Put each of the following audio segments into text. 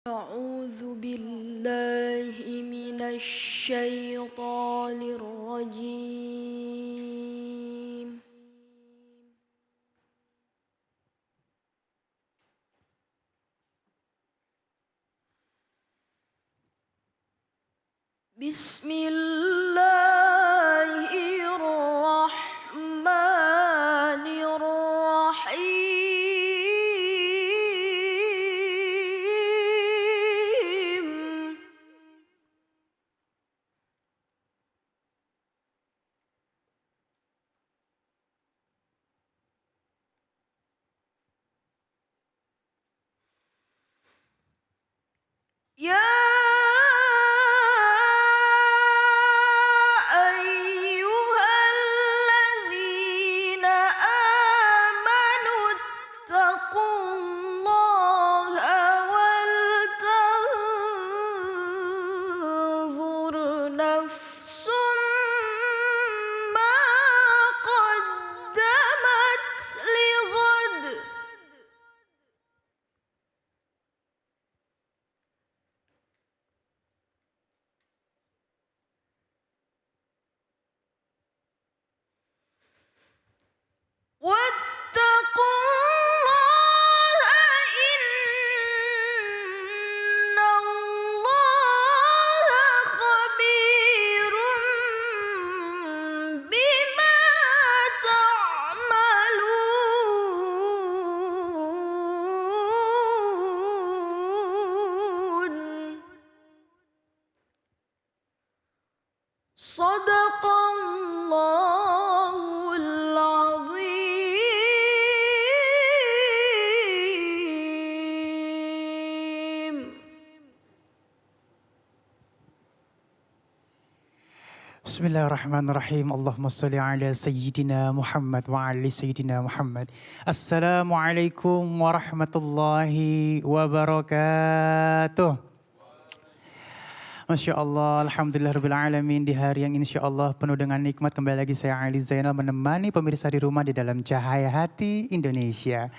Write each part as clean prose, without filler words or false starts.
أعوذ بالله من الشيطان الرجيم. بسم الله الرحمن الرحيم. يا أيها الذين آمنوا اتقوا الله ولتنظر نفس ما قدمت لغد. واتقوا الله إن الله خبير بما تعملون. صدق الله العظيم. Bismillahirrahmanirrahim. Allahumma salli ala Sayyidina Muhammad wa ali Sayyidina Muhammad. Assalamualaikum warahmatullahi wabarakatuh. Masya Allah, Alhamdulillahirrahmanirrahim. Di hari yang insya Allah penuh dengan nikmat, kembali lagi saya Ali Zainal menemani pemirsa di rumah di dalam Cahaya Hati Indonesia.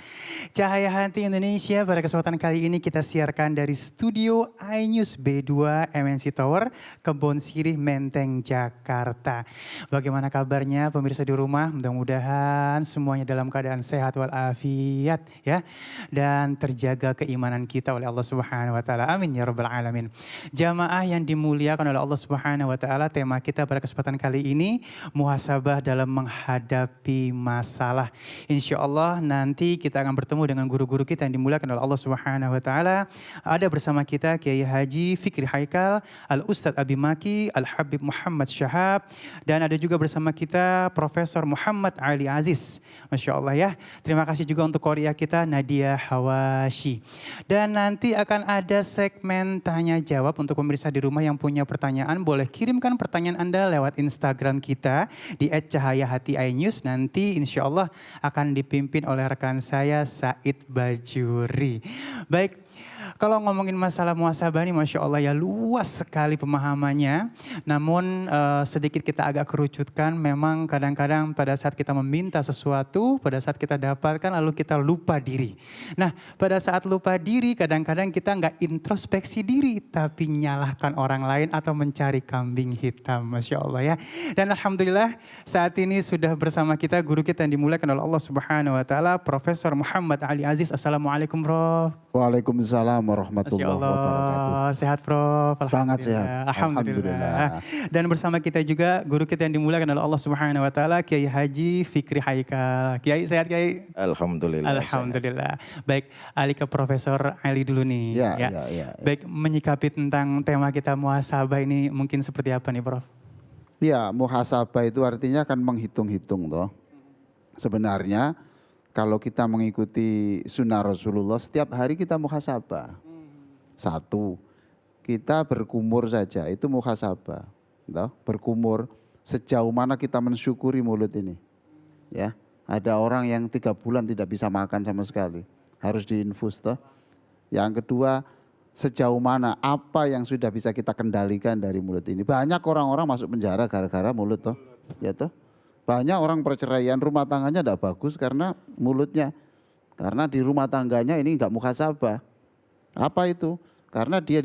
Cahaya Hati Indonesia pada kesempatan kali ini kita siarkan dari studio iNews B2 MNC Tower, Kebon Sirih, Menteng, Jakarta. Bagaimana kabarnya pemirsa di rumah? Mudah-mudahan semuanya dalam keadaan sehat walafiat ya. Dan terjaga keimanan kita oleh Allah Subhanahu wa taala. Amin ya rabbal alamin. Jamaah yang dimuliakan oleh Allah Subhanahu wa taala, tema kita pada kesempatan kali ini muhasabah dalam menghadapi masalah. Insya Allah nanti kita akan bertemu dengan guru-guru kita yang dimuliakan oleh Allah Subhanahu wa taala. Ada bersama kita Kiai Haji Fikri Haikal, Al Ustadz Abi Maki, Al Habib Muhammad Syahab, dan ada juga bersama kita Profesor Muhammad Ali Aziz. Masya Allah ya. Terima kasih juga untuk Korea kita Nadia Hawashi. Dan nanti akan ada segmen tanya jawab untuk pemirsa di rumah yang punya pertanyaan, boleh kirimkan pertanyaan Anda lewat Instagram kita di @cahayahati_inews. Nanti insya Allah akan dipimpin oleh rekan saya Said Bajuri. Baik. Kalau ngomongin masalah muhasabah ini Masya Allah ya luas sekali pemahamannya. Namun sedikit kita agak kerucutkan, memang kadang-kadang pada saat kita meminta sesuatu, pada saat kita dapatkan lalu kita lupa diri. Nah pada saat lupa diri kadang-kadang kita nggak introspeksi diri, tapi nyalahkan orang lain atau mencari kambing hitam. Masya Allah ya. Dan Alhamdulillah saat ini sudah bersama kita guru kita yang dimuliakan oleh Allah Subhanahu wa taala, Profesor Muhammad Ali Aziz. Assalamualaikum Prof. Waalaikumsalam warahmatullahi wabarakatuh. Sehat Prof. Sangat sehat. Alhamdulillah. Dan bersama kita juga guru kita yang dimuliakan oleh Allah Subhanahu wa taala, Kiai Haji Fikri Haikal. Kiai sehat Kiai? Alhamdulillah. Alhamdulillah. Baik, alih ke Profesor Ali dulu nih. Ya. Baik, menyikapi tentang tema kita muhasabah ini mungkin seperti apa nih Prof? Ya, muhasabah itu artinya kan menghitung-hitung toh. Sebenarnya kalau kita mengikuti sunnah Rasulullah, setiap hari kita muhasabah. Satu, kita berkumur saja, itu muhasabah. Berkumur, sejauh mana kita mensyukuri mulut ini. Ya, ada orang yang 3 bulan tidak bisa makan sama sekali, harus diinfus toh. Yang kedua, sejauh mana apa yang sudah bisa kita kendalikan dari mulut ini. Banyak orang-orang masuk penjara gara-gara mulut toh, ya toh. Banyak orang perceraian rumah tangganya tidak bagus karena mulutnya. Karena di rumah tangganya ini enggak muhasabah. Apa itu? Karena dia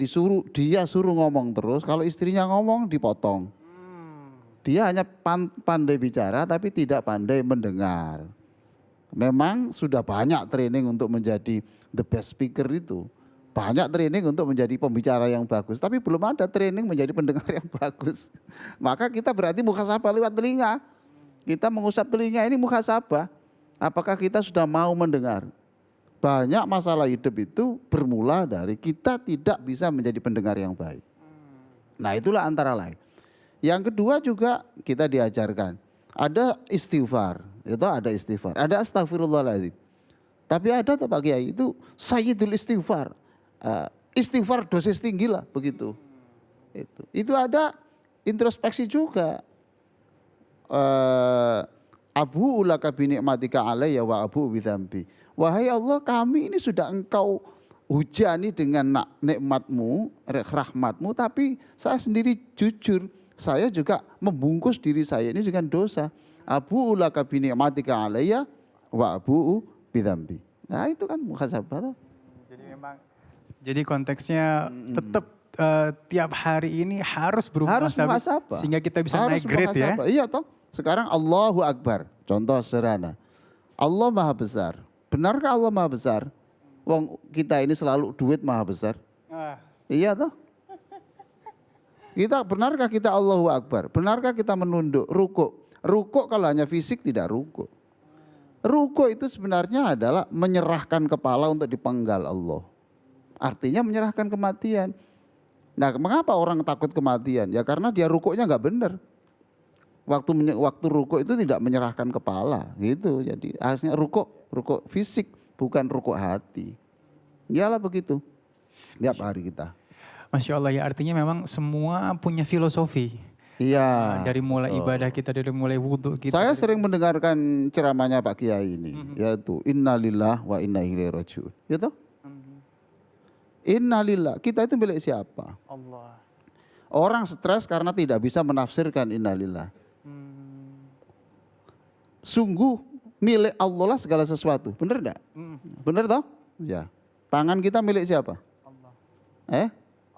suruh ngomong terus, kalau istrinya ngomong dipotong. Dia hanya pandai bicara tapi tidak pandai mendengar. Memang sudah banyak training untuk menjadi the best speaker itu. Banyak training untuk menjadi pembicara yang bagus, tapi belum ada training menjadi pendengar yang bagus. Maka kita berarti muhasabah lewat telinga. Kita mengusap telinga ini muhasabah. Apakah kita sudah mau mendengar? Banyak masalah hidup itu bermula dari kita tidak bisa menjadi pendengar yang baik. Nah itulah antara lain. Yang kedua juga kita diajarkan. Ada istighfar, itu ada istighfar. Ada astagfirullahaladzim. Tapi ada Pak Kiai itu sayyidul istighfar. Istighfar dosis tinggi lah begitu. Itu ada introspeksi juga. Abu ulaka binikmatika alayya wa abu bidzambi. Wahai Allah, kami ini sudah engkau hujani dengan nikmatmu, rahmatmu, tapi saya sendiri jujur, saya juga membungkus diri saya ini dengan dosa. Abu ulaka binikmatika alayya wa abu bidzambi. Nah itu kan muhasabah. Jadi konteksnya tetap tiap hari ini harus muhasabah. Sehingga kita bisa naik grade ya. Iya toh. Sekarang Allahu Akbar. Contoh sederhana. Allah Maha Besar. Benarkah Allah Maha Besar? Wong kita ini selalu duit Maha Besar. Iya toh? Benarkah kita Allahu Akbar? Benarkah kita menunduk, rukuk? Rukuk kalau hanya fisik tidak rukuk. Rukuk itu sebenarnya adalah menyerahkan kepala untuk dipenggal Allah. Artinya menyerahkan kematian. Nah mengapa orang takut kematian? Ya karena dia rukuknya nggak benar. Waktu rukuk itu tidak menyerahkan kepala gitu. Jadi harusnya rukuk fisik bukan rukuk hati. Iyalah begitu. Tiap hari kita. Masya Allah ya, artinya memang semua punya filosofi. Iya. Dari mulai ibadah kita, dari mulai wudhu kita. Saya sering mendengarkan ceramahnya Pak Kiai ini, yaitu innalillah wa inna ilaihi rajiun. Gitu? Innalillah, kita itu milik siapa? Allah. Orang stres karena tidak bisa menafsirkan innalillah. Sungguh milik Allah lah segala sesuatu, benar enggak? Benar toh? Ya. Tangan kita milik siapa? Allah.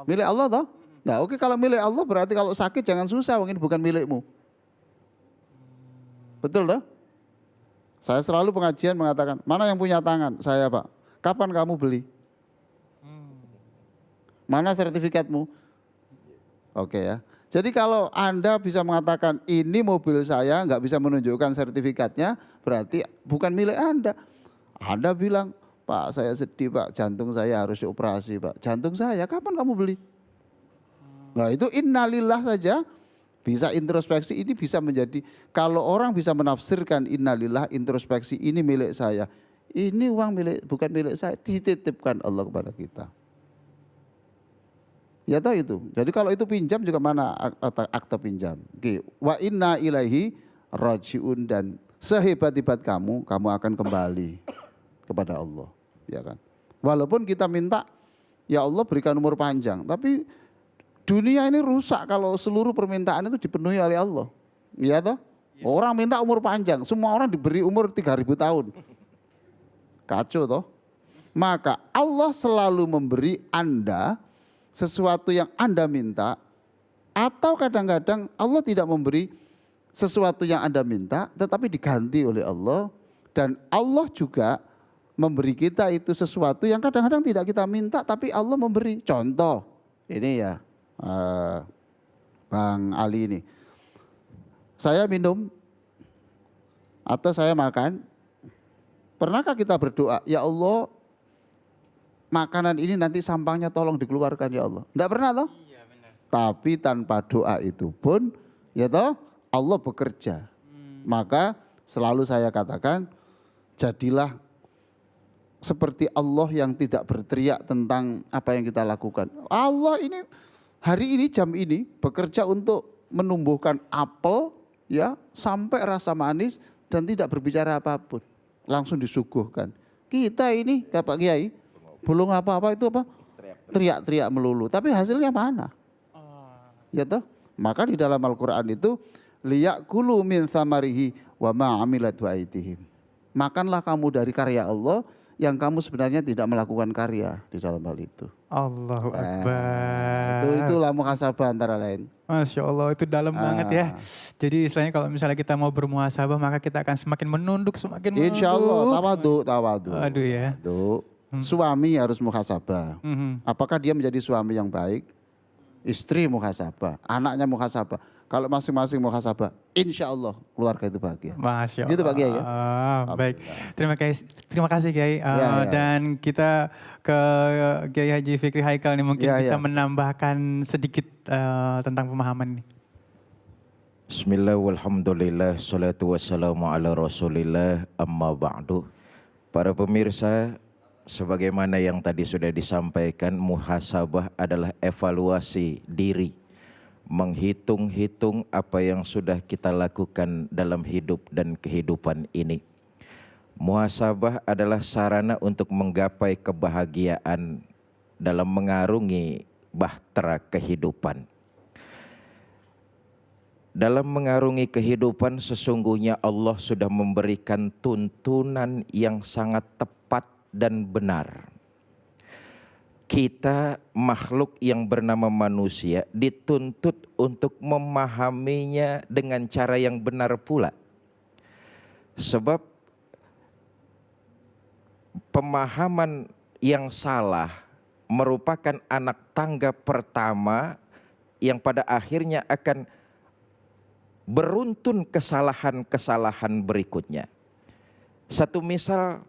Milik Allah toh? Nah oke, kalau milik Allah berarti kalau sakit jangan susah, ini bukan milikmu. Betul toh? Saya selalu pengajian mengatakan, mana yang punya tangan? Saya Pak. Kapan kamu beli? Mana sertifikatmu? Oke ya. Jadi kalau Anda bisa mengatakan ini mobil saya nggak bisa menunjukkan sertifikatnya, berarti bukan milik Anda. Anda bilang, Pak saya sedih Pak, jantung saya harus dioperasi Pak. Jantung saya, kapan kamu beli? Nah itu innalillah saja bisa introspeksi, ini bisa menjadi, kalau orang bisa menafsirkan innalillah introspeksi ini milik saya. Ini uang bukan milik saya, dititipkan Allah kepada kita. Ya tahu itu. Jadi kalau itu pinjam juga mana akta pinjam. Oke. Wa inna ilaihi rajiun, dan sehebat-hebat kamu akan kembali kepada Allah. Ya kan. Walaupun kita minta ya Allah berikan umur panjang, tapi dunia ini rusak kalau seluruh permintaan itu dipenuhi oleh Allah. Iya toh? Ya. Orang minta umur panjang, semua orang diberi umur 3.000 tahun. Kacau toh? Maka Allah selalu memberi Anda sesuatu yang Anda minta, atau kadang-kadang Allah tidak memberi sesuatu yang Anda minta tetapi diganti oleh Allah, dan Allah juga memberi kita itu sesuatu yang kadang-kadang tidak kita minta tapi Allah memberi. Contoh ini ya Bang Ali ini, saya minum atau saya makan, pernahkah kita berdoa, ya Allah makanan ini nanti sampahnya tolong dikeluarkan ya Allah? Enggak pernah toh? Iya benar. Tapi tanpa doa itu pun ya toh Allah bekerja. Maka selalu saya katakan, jadilah seperti Allah yang tidak berteriak tentang apa yang kita lakukan. Allah ini hari ini jam ini bekerja untuk menumbuhkan apel ya sampai rasa manis dan tidak berbicara apapun. Langsung disuguhkan. Kita ini Pak Kiai belum apa-apa itu apa? Teriak-teriak melulu. Tapi hasilnya mana? Ya toh? Maka di dalam Al-Quran itu liyakulu min thamarihi wa ma amilat wa aydihim. Makanlah kamu dari karya Allah yang kamu sebenarnya tidak melakukan karya di dalam hal itu. Allahu Akbar. Itulah muhasabah antara lain. Masya Allah, itu dalam banget ya. Jadi istilahnya kalau misalnya kita mau bermuhasabah maka kita akan semakin menunduk, semakin menunduk. Insya Allah, tawadu. Aduh ya. Suami harus muhasabah. Apakah dia menjadi suami yang baik? Istri muhasabah, anaknya muhasabah. Kalau masing-masing muhasabah, insya Allah keluarga itu bahagia. Masya Allah. Gitu Pak Kiai ya? Baik, terima kasih Kiai. Dan kita ke Kiai Haji Fikri Haikal nih mungkin bisa menambahkan sedikit tentang pemahaman nih. Bismillah, walhamdulillah, salatu wassalamu ala rasulillah, amma ba'du. Para pemirsa, sebagaimana yang tadi sudah disampaikan, muhasabah adalah evaluasi diri. Menghitung-hitung apa yang sudah kita lakukan dalam hidup dan kehidupan ini. Muhasabah adalah sarana untuk menggapai kebahagiaan dalam mengarungi bahtera kehidupan. Dalam mengarungi kehidupan sesungguhnya Allah sudah memberikan tuntunan yang sangat tepat dan benar. Kita makhluk yang bernama manusia dituntut untuk memahaminya dengan cara yang benar pula. Sebab pemahaman yang salah merupakan anak tangga pertama yang pada akhirnya akan beruntun kesalahan-kesalahan berikutnya. Satu misal,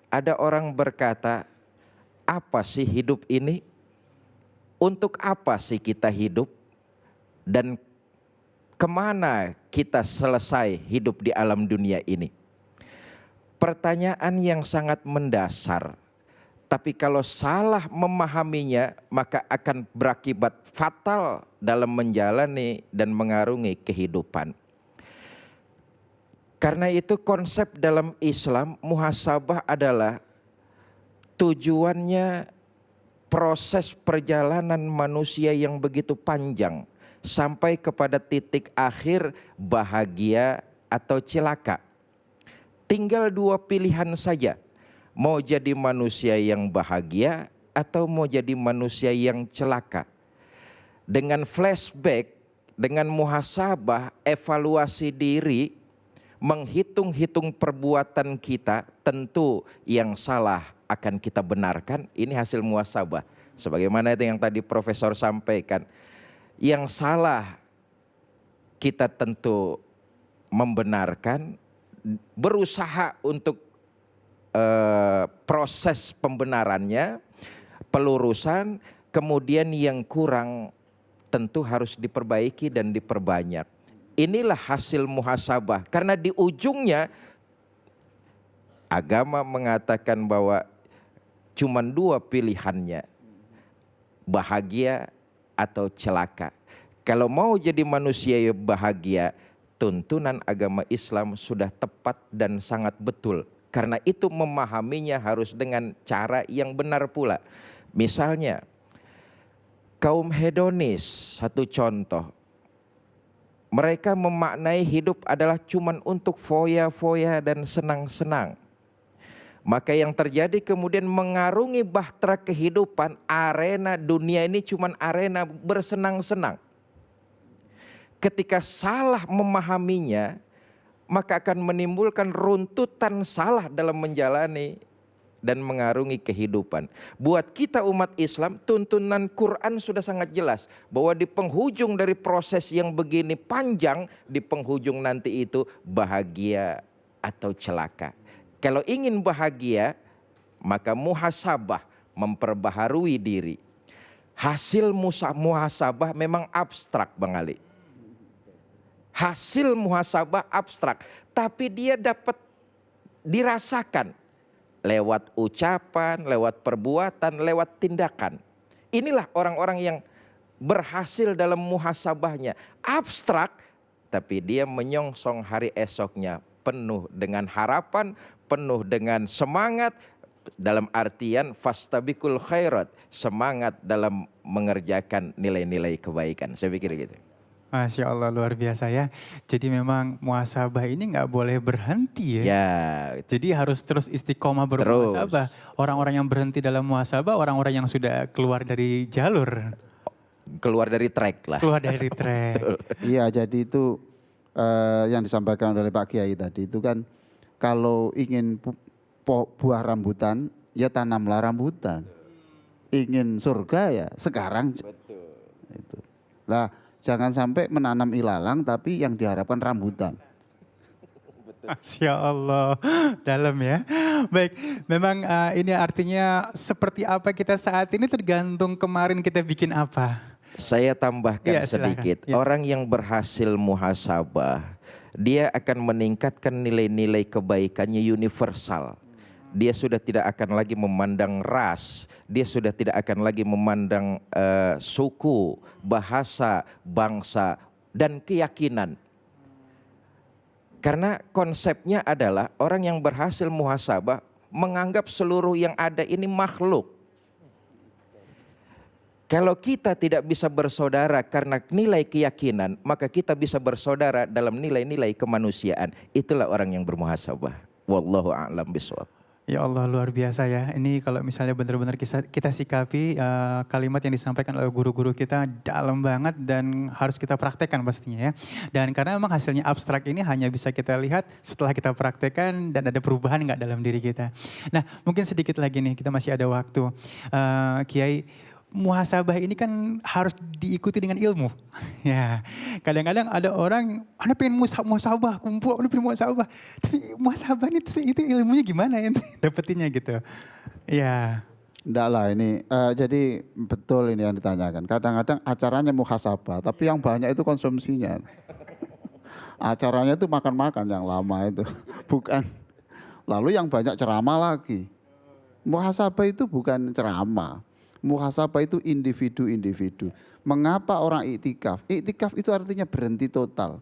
ada orang berkata, apa sih hidup ini? Untuk apa sih kita hidup? Dan kemana kita selesai hidup di alam dunia ini? Pertanyaan yang sangat mendasar. Tapi kalau salah memahaminya, maka akan berakibat fatal dalam menjalani dan mengarungi kehidupan. Karena itu konsep dalam Islam, muhasabah adalah tujuannya proses perjalanan manusia yang begitu panjang sampai kepada titik akhir bahagia atau celaka. Tinggal dua pilihan saja, mau jadi manusia yang bahagia atau mau jadi manusia yang celaka. Dengan flashback, dengan muhasabah, evaluasi diri, menghitung-hitung perbuatan kita, tentu yang salah akan kita benarkan. Ini hasil muhasabah. Sebagaimana itu yang tadi Profesor sampaikan. Yang salah kita tentu membenarkan, berusaha untuk proses pembenarannya, pelurusan, kemudian yang kurang tentu harus diperbaiki dan diperbanyak. Inilah hasil muhasabah. Karena di ujungnya agama mengatakan bahwa cuma dua pilihannya, bahagia atau celaka. Kalau mau jadi manusia yang bahagia, tuntunan agama Islam sudah tepat dan sangat betul. Karena itu memahaminya harus dengan cara yang benar pula. Misalnya, kaum hedonis, satu contoh. Mereka memaknai hidup adalah cuma untuk foya-foya dan senang-senang. Maka yang terjadi kemudian mengarungi bahtera kehidupan, arena dunia ini cuma arena bersenang-senang. Ketika salah memahaminya, maka akan menimbulkan runtutan salah dalam menjalani dan mengarungi kehidupan. Buat kita umat Islam, tuntunan Quran sudah sangat jelas. Bahwa di penghujung dari proses yang begini panjang, di penghujung nanti itu bahagia atau celaka. Kalau ingin bahagia, maka muhasabah, memperbaharui diri. Hasil muhasabah memang abstrak Bang Ali. Hasil muhasabah abstrak, tapi dia dapat dirasakan lewat ucapan, lewat perbuatan, lewat tindakan. Inilah orang-orang yang berhasil dalam muhasabahnya. Abstrak, tapi dia menyongsong hari esoknya penuh dengan harapan, penuh dengan semangat, dalam artian fastabiqul khairat, semangat dalam mengerjakan nilai-nilai kebaikan. Saya pikir gitu. Masya Allah luar biasa ya. Jadi memang muhasabah ini nggak boleh berhenti ya. Ya, Jadi harus terus istiqomah bermuhasabah. Orang-orang yang berhenti dalam muhasabah, orang-orang yang sudah keluar dari jalur, keluar dari track lah. keluar dari track. Iya, jadi itu yang disampaikan oleh Pak Kiai tadi itu kan kalau ingin buah rambutan, ya tanamlah rambutan. Ingin surga ya sekarang. Itu. Lah, jangan sampai menanam ilalang tapi yang diharapkan rambutan. Masya Allah, dalam ya. Baik, memang ini artinya seperti apa kita saat ini tergantung kemarin kita bikin apa. Saya tambahkan Ya, silakan. sedikit. Ya. Orang yang berhasil muhasabah, dia akan meningkatkan nilai-nilai kebaikannya universal. Dia sudah tidak akan lagi memandang ras, dia sudah tidak akan lagi memandang suku, bahasa, bangsa, dan keyakinan. Karena konsepnya adalah orang yang berhasil muhasabah menganggap seluruh yang ada ini makhluk. Kalau kita tidak bisa bersaudara karena nilai keyakinan, maka kita bisa bersaudara dalam nilai-nilai kemanusiaan. Itulah orang yang bermuhasabah. Wallahu a'lam bishawab. Ya Allah luar biasa ya. Ini kalau misalnya benar-benar kita sikapi kalimat yang disampaikan oleh guru-guru kita dalam banget dan harus kita praktekkan pastinya ya. Dan karena memang hasilnya abstrak ini hanya bisa kita lihat setelah kita praktekkan dan ada perubahan nggak dalam diri kita. Nah mungkin sedikit lagi nih, kita masih ada waktu. Kiai, muhasabah ini kan harus diikuti dengan ilmu. Ya, kadang-kadang ada orang, Anda pengen muhasabah, kumpul, Anda pengen muhasabah. Tapi muhasabah itu ilmunya gimana ya dapetinnya gitu. Ya. Enggak lah ini, jadi betul ini yang ditanyakan. Kadang-kadang acaranya muhasabah, tapi yang banyak itu konsumsinya. Acaranya itu makan-makan yang lama itu, bukan. Lalu yang banyak ceramah lagi. Muhasabah itu bukan ceramah. Muhasabah itu individu-individu. Mengapa orang iktikaf? Iktikaf itu artinya berhenti total.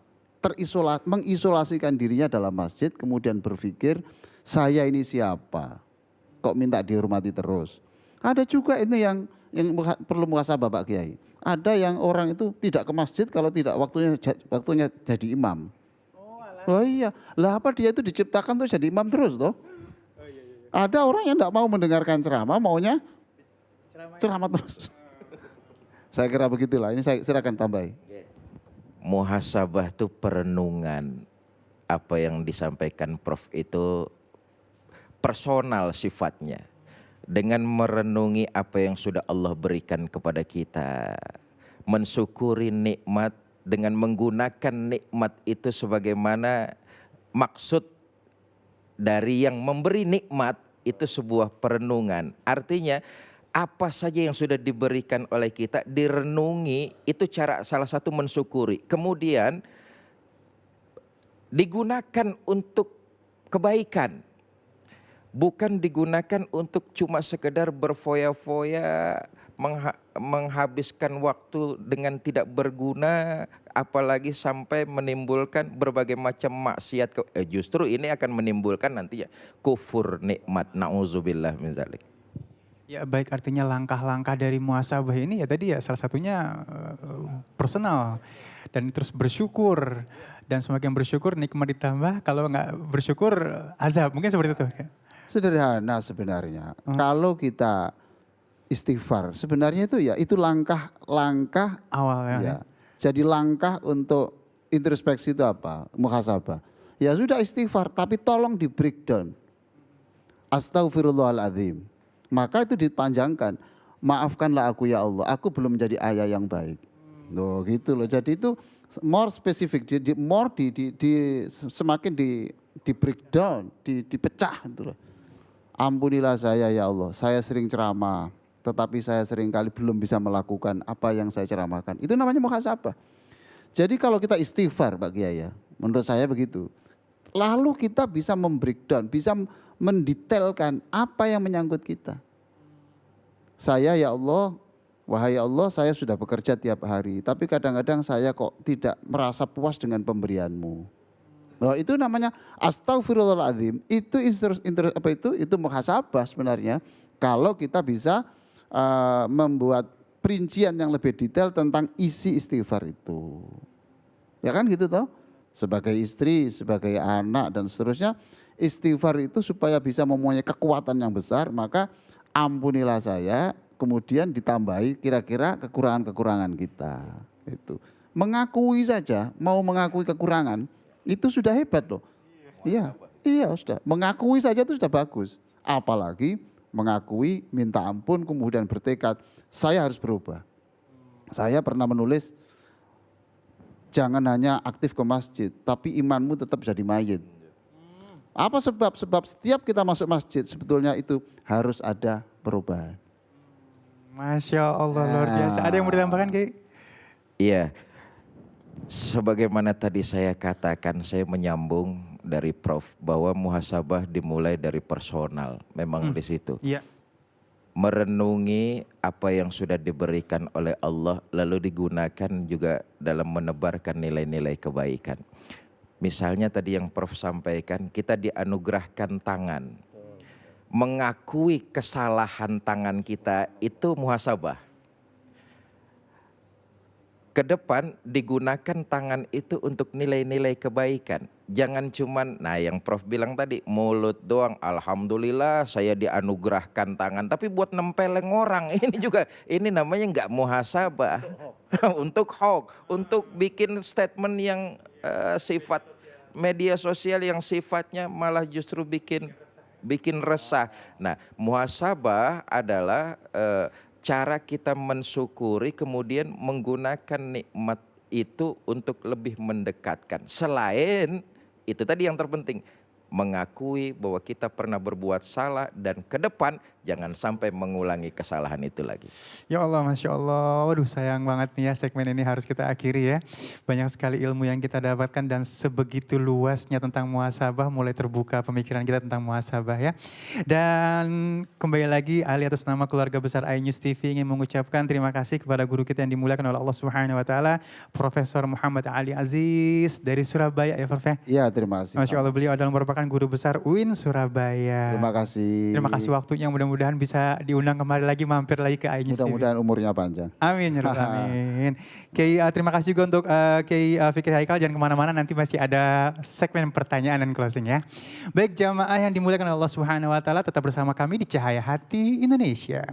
Mengisolasikan dirinya dalam masjid, kemudian berpikir, saya ini siapa? Kok minta dihormati terus? Ada juga ini yang perlu muhasabah Pak Kiai. Ada yang orang itu tidak ke masjid kalau tidak waktunya jadi imam. Oh iya, lah apa dia itu diciptakan tuh jadi imam terus toh? Ada orang yang tidak mau mendengarkan ceramah, maunya ceramah terus. Saya kira begitulah. Ini saya silakan tambahi. Muhasabah itu perenungan. Apa yang disampaikan Prof itu personal sifatnya. Dengan merenungi apa yang sudah Allah berikan kepada kita. Mensyukuri nikmat dengan menggunakan nikmat itu sebagaimana maksud dari yang memberi nikmat itu sebuah perenungan. Artinya apa saja yang sudah diberikan oleh kita direnungi, itu cara salah satu mensyukuri. Kemudian digunakan untuk kebaikan. Bukan digunakan untuk cuma sekedar berfoya-foya, menghabiskan waktu dengan tidak berguna, apalagi sampai menimbulkan berbagai macam maksiat. Justru ini akan menimbulkan nantinya kufur nikmat. Na'udzubillah min zalik. Ya baik, artinya langkah-langkah dari muhasabah ini ya tadi ya salah satunya personal dan terus bersyukur, dan semakin bersyukur nikmat ditambah, kalau nggak bersyukur azab, mungkin seperti itu. Sederhana sebenarnya. Kalau kita istighfar, sebenarnya itu langkah-langkah Awal ya. ya. Jadi langkah untuk introspeksi itu apa? Muhasabah. Ya sudah istighfar, tapi tolong di breakdown. Astaghfirullahaladzim. Maka itu dipanjangkan. Maafkanlah aku ya Allah, aku belum menjadi ayah yang baik. Loh gitu loh. Jadi itu more spesifik, semakin di breakdown, dipecah gitu loh. Ampunilah saya ya Allah, saya sering ceramah, tetapi saya sering kali belum bisa melakukan apa yang saya ceramahkan. Itu namanya muhasabah. Jadi kalau kita istighfar Pak Kiai ya, menurut saya begitu. Lalu kita bisa membreakdown, bisa mendetailkan apa yang menyangkut kita. Saya ya Allah, wahai Allah, saya sudah bekerja tiap hari, tapi kadang-kadang saya kok tidak merasa puas dengan pemberianmu. Nah, itu namanya astaghfirullahaladzim. Itu muhasabah sebenarnya. Kalau kita bisa membuat perincian yang lebih detail tentang isi istighfar itu. Ya kan gitu toh? Sebagai istri, sebagai anak dan seterusnya, istighfar itu supaya bisa mempunyai kekuatan yang besar, maka ampunilah saya, kemudian ditambahi kira-kira kekurangan-kekurangan kita. Itu. Mengakui saja, mau mengakui kekurangan, itu sudah hebat loh. Iya, iya sudah. Mengakui saja itu sudah bagus. Apalagi mengakui, minta ampun, kemudian bertekad, saya harus berubah. Saya pernah menulis, jangan hanya aktif ke masjid, tapi imanmu tetap jadi mayit. Apa sebab? Sebab setiap kita masuk masjid sebetulnya itu harus ada perubahan. Masya Allah, luar biasa. Ada yang mau ditambahkan, Ki? Iya, sebagaimana tadi saya katakan, saya menyambung dari Prof bahwa muhasabah dimulai dari personal, memang di situ. Iya. Merenungi apa yang sudah diberikan oleh Allah lalu digunakan juga dalam menebarkan nilai-nilai kebaikan. Misalnya tadi yang Prof sampaikan, kita dianugerahkan tangan. Mengakui kesalahan tangan kita itu muhasabah. Ke depan digunakan tangan itu untuk nilai-nilai kebaikan. Jangan cuman, nah yang Prof bilang tadi, mulut doang, alhamdulillah saya dianugerahkan tangan. Tapi buat nempeleng orang, ini juga, ini namanya nggak muhasabah. Untuk hoax, untuk bikin statement yang sifat media sosial yang sifatnya malah justru bikin resah. Nah muhasabah adalah cara kita mensyukuri kemudian menggunakan nikmat itu untuk lebih mendekatkan. Selain itu tadi yang terpenting, mengakui bahwa kita pernah berbuat salah dan ke depan jangan sampai mengulangi kesalahan itu lagi. Ya Allah, Masya Allah. Waduh sayang banget nih ya segmen ini harus kita akhiri ya. Banyak sekali ilmu yang kita dapatkan dan sebegitu luasnya tentang muhasabah, mulai terbuka pemikiran kita tentang muhasabah ya. Dan kembali lagi Ali atas nama keluarga besar iNews TV ingin mengucapkan terima kasih kepada guru kita yang dimuliakan oleh Allah Subhanahu wa taala, Profesor Muhammad Ali Aziz dari Surabaya ya Prof. Iya, terima kasih. Masya Allah, beliau adalah merupakan guru besar UIN Surabaya. Terima kasih. Terima kasih waktunya, mudah-mudahan bisa diundang kembali lagi, mampir lagi ke iNews TV. Mudah-mudahan umurnya panjang. Amin, ya Rabbal Alamin. Kiai, terima kasih juga untuk Kiai Fikri Haikal, jangan kemana-mana, nanti masih ada segmen pertanyaan dan closing ya. Baik jamaah yang dimuliakan oleh Allah Subhanahu wa taala, tetap bersama kami di Cahaya Hati Indonesia.